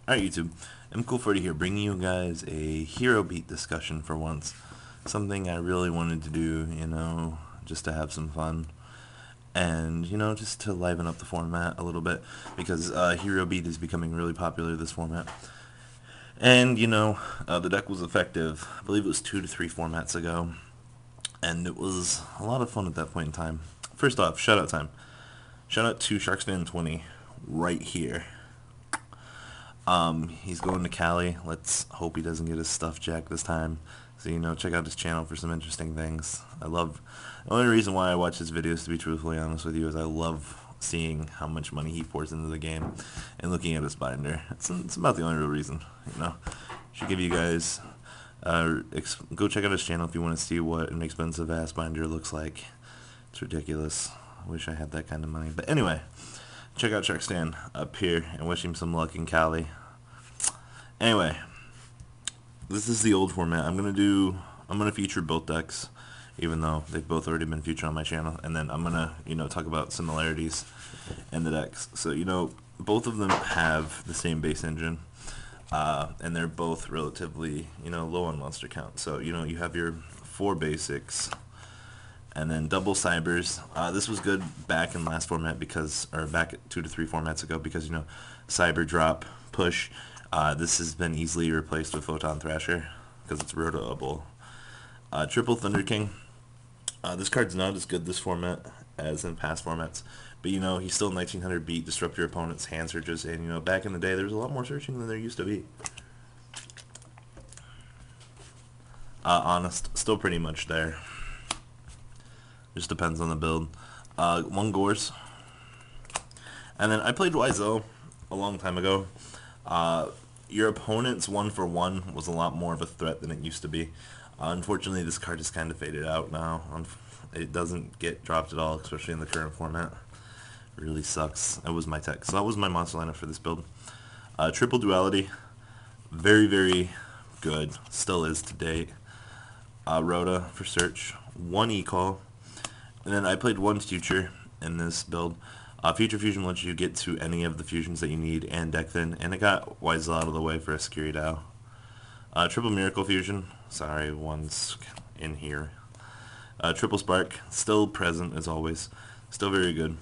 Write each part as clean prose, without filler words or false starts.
Alright YouTube, M Cool40 here, bringing you guys a hero beat discussion for once. Something I really wanted to do, just to have some fun. And, just to liven up the format a little bit. Because hero beat is becoming really popular, this format. And, the deck was effective, I believe it was 2 to 3 formats ago. And it was a lot of fun at that point in time. First off, shout out time. Shout out to SharksFan20 right here. He's going to Cali. Let's hope he doesn't get his stuff jacked this time. So, check out his channel for some interesting things. The only reason why I watch his videos, to be truthfully honest with you, is I love seeing how much money he pours into the game and looking at his binder. It's about the only real reason. Should give you guys, go check out his channel if you want to see what an expensive ass binder looks like. It's ridiculous. I wish I had that kind of money. But anyway, check out Sharkstan up here and wish him some luck in Cali. Anyway, this is the old format. I'm gonna feature both decks, even though they've both already been featured on my channel, and then I'm gonna talk about similarities in the decks. So both of them have the same base engine, and they're both relatively low on monster count. So you have your 4 basics. And then double cybers. This was good back in last format or back 2 to 3 formats ago because, cyber drop, push. This has been easily replaced with Photon Thrasher because it's rotoable. Triple Thunder King. This card's not as good this format as in past formats. But, he's still 1900 beat, disrupt your opponent's hand searches. And, back in the day, there was a lot more searching than there used to be. Honest, still pretty much there. Just depends on the build. 1 Gores. And then I played Yugioh a long time ago. Your opponent's 1-for-1 was a lot more of a threat than it used to be. Unfortunately, this card is kind of faded out now. It doesn't get dropped at all, especially in the current format. It really sucks. That was my tech. So that was my monster lineup for this build. Triple Duality. Very, very good. Still is to date. Rhoda for search. 1 E-Call. And then I played 1 Future in this build. Future Fusion lets you get to any of the fusions that you need and deck thin, and it got Yugioh out of the way for a Skiri DAO. Triple Miracle Fusion. Sorry, one's in here. Triple Spark. Still present as always. Still very good.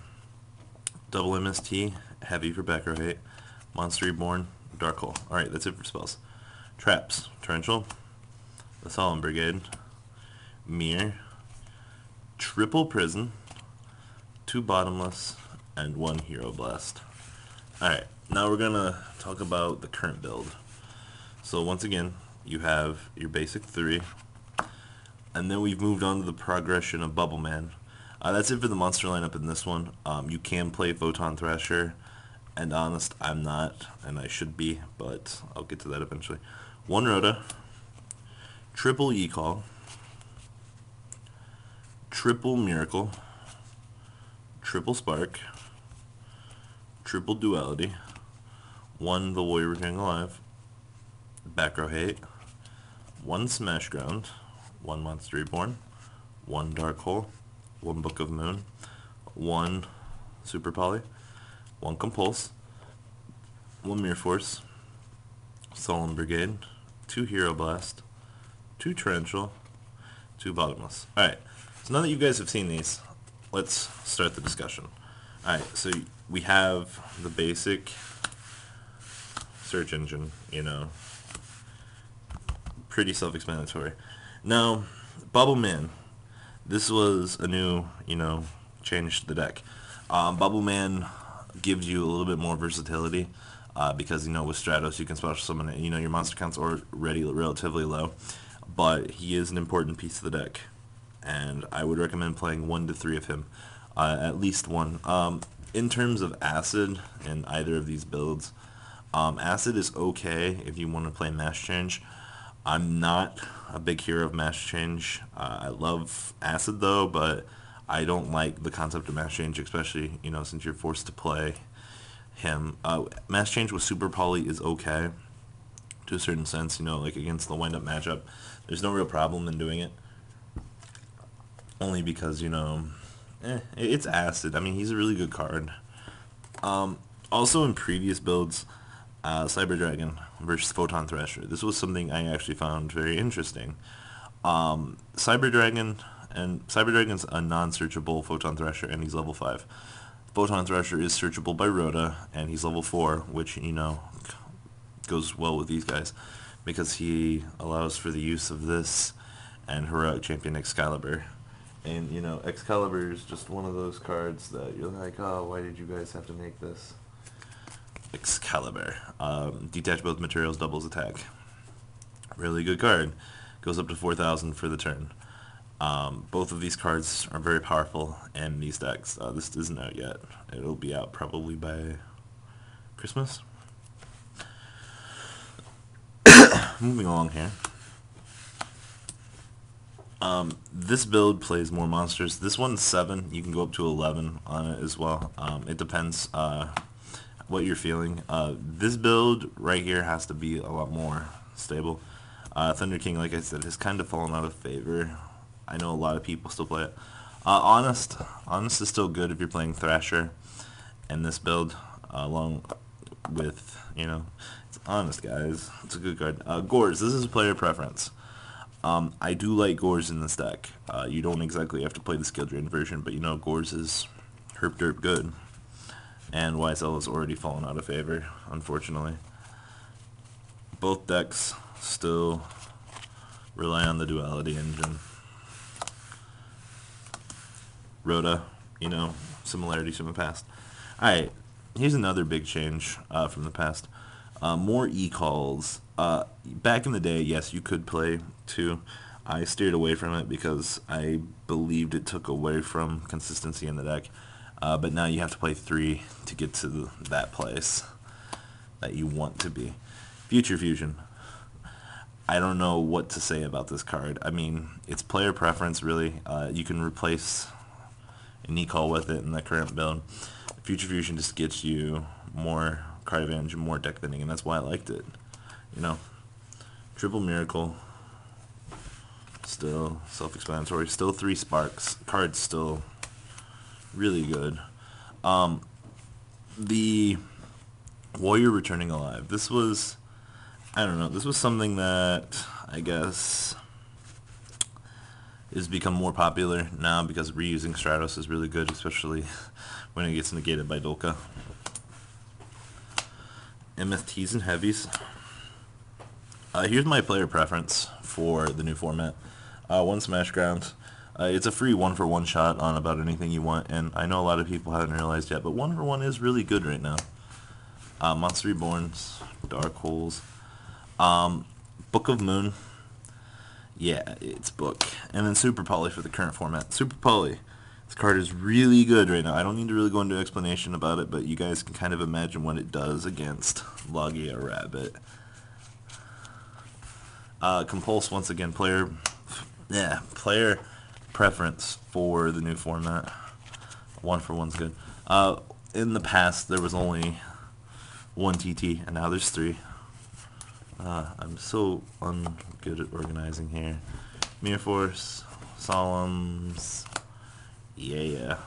Double MST. Heavy for back row hate. Monster Reborn. Dark Hole. Alright, that's it for spells. Traps. Torrential. The Solemn Brigade. Mirror. Triple Prison, 2 Bottomless, and 1 Hero Blast. Alright, now we're going to talk about the current build. So once again, you have your basic 3, and then we've moved on to the progression of Bubble Man. That's it for the monster lineup in this one. You can play Photon Thrasher, and honest, I'm not, and I should be, but I'll get to that eventually. 1 Rhoda, Triple E-Call, Triple Miracle, Triple Spark, Triple Duality, 1 The Warrior Returning Alive, Back Row Hate, 1 Smash Ground, 1 Monster Reborn, 1 Dark Hole, 1 Book of Moon, 1 Super Poly, 1 Compulse, 1 Mirror Force, Solemn Brigade, 2 Hero Blast, 2 Torrential, 2 Bottomless. Alright. So now that you guys have seen these, let's start the discussion. Alright, so we have the basic search engine, pretty self-explanatory. Now, Bubble Man, this was a new, change to the deck. Bubble Man gives you a little bit more versatility, because, with Stratos you can special summon it. Your monster count's already relatively low, but he is an important piece of the deck. And I would recommend playing 1 to 3 of him, at least 1. In terms of Acid in either of these builds, Acid is okay if you want to play Mash Change. I'm not a big hero of Mash Change. I love Acid though, but I don't like the concept of Mash Change, especially since you're forced to play him. Mash Change with Super Poly is okay to a certain sense, like against the wind-up matchup. There's no real problem in doing it. Only because, it's Acid. I mean, he's a really good card. Also, in previous builds, Cyber Dragon versus Photon Thrasher. This was something I actually found very interesting. Cyber Dragon and Cyber Dragon's a non-searchable Photon Thrasher, and he's level 5. Photon Thrasher is searchable by Rhoda, and he's level 4, which, goes well with these guys, because he allows for the use of this and Heroic Champion Excalibur. And, Excalibur is just one of those cards that you're like, oh, why did you guys have to make this? Excalibur. Detach both materials, doubles attack. Really good card. Goes up to 4,000 for the turn. Both of these cards are very powerful in these decks. This isn't out yet. It'll be out probably by Christmas. Moving along here. This build plays more monsters. This one's 7. You can go up to 11 on it as well. It depends what you're feeling. This build right here has to be a lot more stable. Thunder King, like I said, has kind of fallen out of favor. I know a lot of people still play it. Honest is still good if you're playing Thrasher and this build, along with, it's Honest, guys. It's a good card. Gores, this is player preference. I do like Gores in this deck. You don't exactly have to play the skill drain version, but Gores is herp derp good. And YSL has already fallen out of favor, unfortunately. Both decks still rely on the duality engine. Rhoda, similarities from the past. Alright, here's another big change from the past. More e-calls. Back in the day, yes, you could play 2. I steered away from it because I believed it took away from consistency in the deck. But now you have to play 3 to get to that place that you want to be. Future Fusion. I don't know what to say about this card. I mean, it's player preference, really. You can replace an e-call with it in the current build. Future Fusion just gets you more card advantage and more deck thinning, and that's why I liked it. Triple Miracle. Still self-explanatory. Still 3 sparks. Card's still really good. The Warrior Returning Alive. This was, I don't know, this was something that I guess is become more popular now because reusing Stratos is really good, especially when it gets negated by Dolka. MSTs and heavies. Here's my player preference for the new format. 1 Smash Ground. It's a free 1-for-1 shot on about anything you want, and I know a lot of people haven't realized yet, but 1-for-1 is really good right now. Monster Reborns, Dark Holes, Book of Moon. Yeah, it's Book. And then Super Poly for the current format. Super Poly. This card is really good right now. I don't need to really go into explanation about it, but you guys can kind of imagine what it does against Logia Rabbit. Compulse, once again, player preference for the new format. 1-for-1's good. In the past, there was only 1 TT, and now there's 3. I'm so ungood at organizing here. Mirror Force, Solemns, yeah.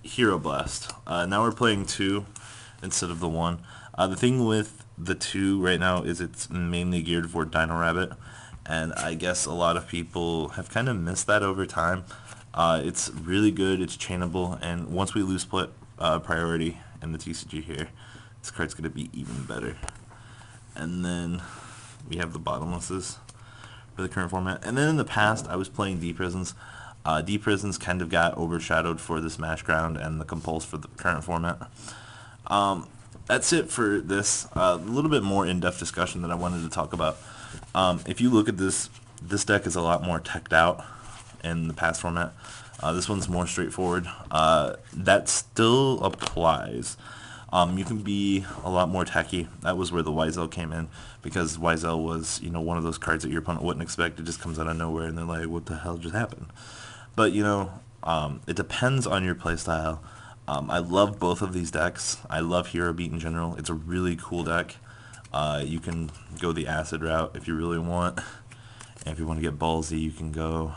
Hero Blast. Now we're playing 2 instead of the 1. The thing with the 2 right now is it's mainly geared for Dino Rabbit, and I guess a lot of people have kind of missed that over time. It's really good, it's chainable, and once we lose priority in the TCG here, this card's going to be even better. And then we have the Bottomlesses for the current format. And then in the past, I was playing D-Prisons. D-Prisons kind of got overshadowed for the Smash Ground and the Compulse for the current format. That's it for this. A little bit more in-depth discussion that I wanted to talk about. If you look at this deck is a lot more teched out in the past format. This one's more straightforward. That still applies. You can be a lot more techy. That was where the YSL came in, because YSL was, one of those cards that your opponent wouldn't expect. It just comes out of nowhere, and they're like, what the hell just happened? But, it depends on your playstyle. I love both of these decks. I love Hero Beat in general. It's a really cool deck. You can go the Acid route if you really want. And if you want to get ballsy, you can go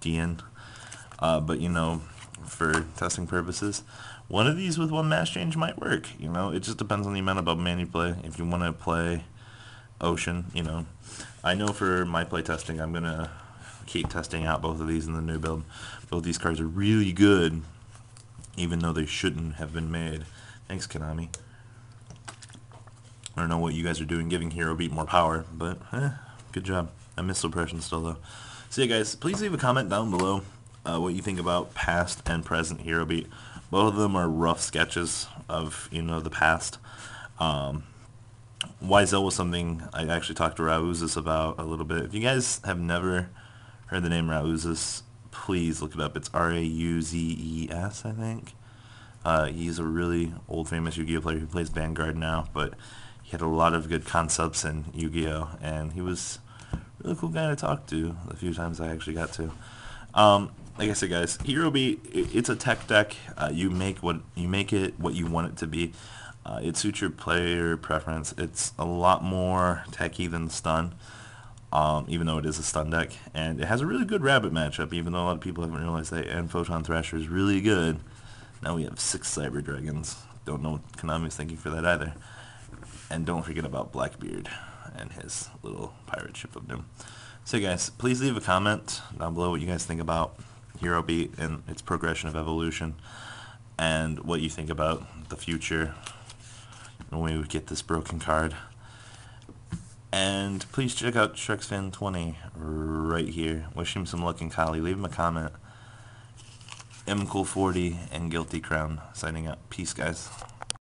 DN. But, for testing purposes, one of these with one mass change might work. You know, it just depends on the amount of mana you play. If you want to play Ocean, you know, I know for my play testing, I'm gonna keep testing out both of these in the new build. Both these cards are really good, even though they shouldn't have been made. Thanks, Konami. I don't know what you guys are doing, giving Hero Beat more power, but good job. I miss Suppression still, though. So yeah, guys, please leave a comment down below what you think about past and present Hero Beat. Both of them are rough sketches of, you know, the past. Wizel was something I actually talked to Rauzes about a little bit. If you guys have never heard the name Rauzes, please look it up. It's Rauzes, I think. He's a really old famous Yu-Gi-Oh player who plays Vanguard now, but he had a lot of good concepts in Yu-Gi-Oh, and he was a really cool guy to talk to the few times I actually got to. Like I said, guys, Hero Beat, it's a tech deck. You make it what you want it to be. It suits your player preference. It's a lot more techy than Stun, even though it is a Stun deck, and it has a really good Rabbit matchup, even though a lot of people haven't realized that. And Photon Thrasher is really good. Now we have 6 Cyber Dragons. Don't know what Konami's thinking for that either. And don't forget about Blackbeard and his little pirate ship of doom. So guys, please leave a comment down below what you guys think about Hero Beat and its progression of evolution, and what you think about the future when we would get this broken card. And please check out ShrexFan20 right here. Wish him some luck in Kali. Leave him a comment. MCool40 and Guilty Crown signing out. Peace, guys.